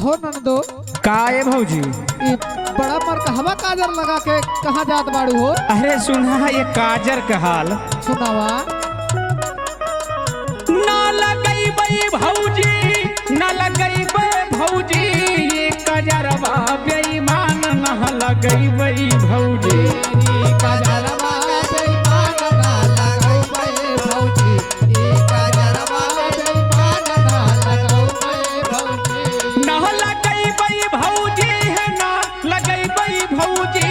कहो नंदो का है भौजी? ये बड़ा मरकहवा काजर लगा के कहाँ जात बाड़ू हो? अरे सुना ये काजर का हाल सुनावा। ना लगई बई भौजी, ना लगई बई भौजी, ये काजरवा बेईमान ना लगई बई भौजी। ये काजरवा बेईमान ना लगाऊ बे भौजी, ये काजरवा बेईमान ना लगाऊ बे भौजी। ना लगई बई भौजी है ना लगई बई भौजी,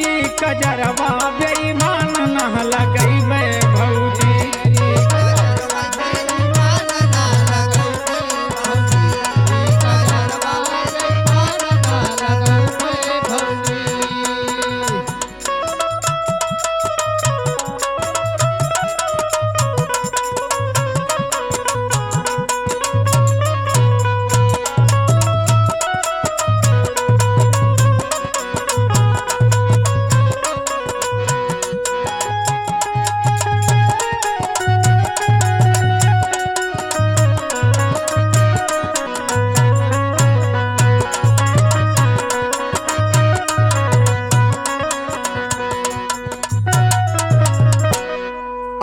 ये काजरवा बेईमान ना लगई बई भौजी।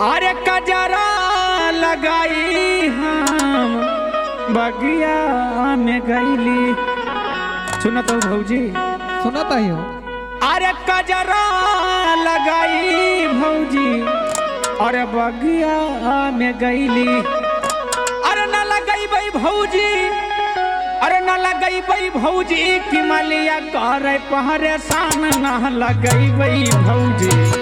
अरे कजरा लगाई हम बगिया में गईली। सुना तो भौजी, सुनता ही हो। अरे कजरा लगाई भौजी, अरे बगिया में गईली। अरे न लगई बई भौजी, अरे न लगई बई भौजी कि मलिया करे परेशान न लगई बई भौजी।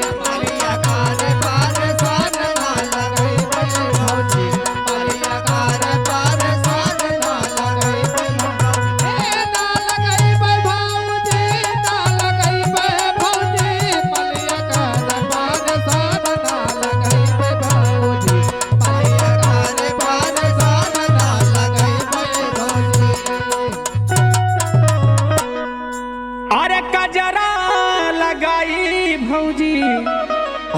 अरे कजरा लगाई भौजी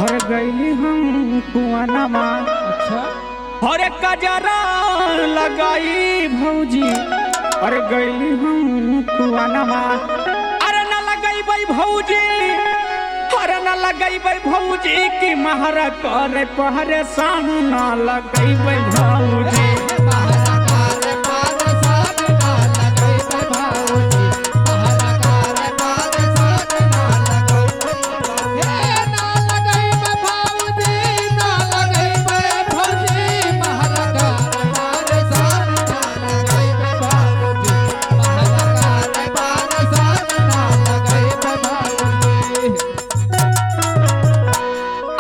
और गईली हम कुआनमा। अच्छा। अरे कजरा लगाई भौजी और गईली हम कुआनमा। अरे न लगई बई भौजी, अरे न लगई बई भौजी कि महरा करे परेशान न लगई बई भौजी।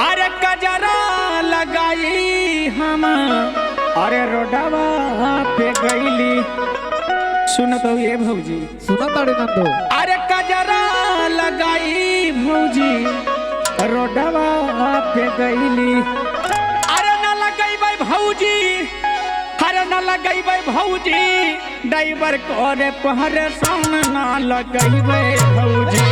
अरे कजरा लगाई हम अरे रोडवा पे गईली। सुन तो ये भौजी, सुनता नंदो। अरे कजरा लगाई भौजी रोडवा पे गईली। अरे न लगई बई भौजी, अरे न लगई बई भौजी, ड्राइवर करे परेशान न लगई बई भौजी।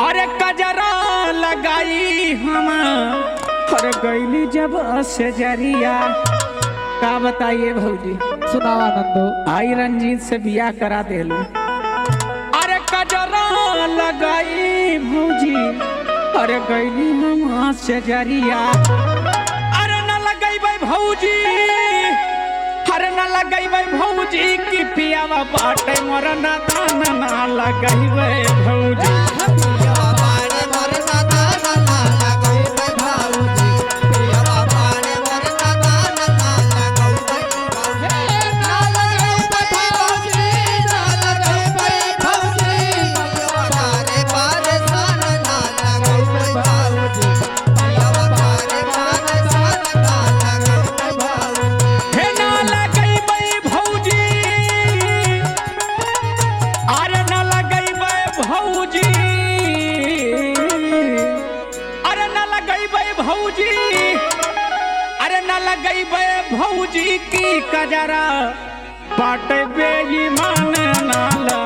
अरे कजरा लगाई हम और गईली जब से जरिया। का बताइए भौजी? सुनावा नंदो। आई रंजीत से बियाह करा देलू। अरे कजरा लगाई भौजी अरे गईली हम से जरिया। अरे न लगई बई भौजी, अरे न लगई बई भौजी कि पियावा बाटे मरना दान ना लगई बई भौजी। अरे न लगई बई भौजी अरे न लगई बे भौजी की कजरा बाटे बेईमान नाला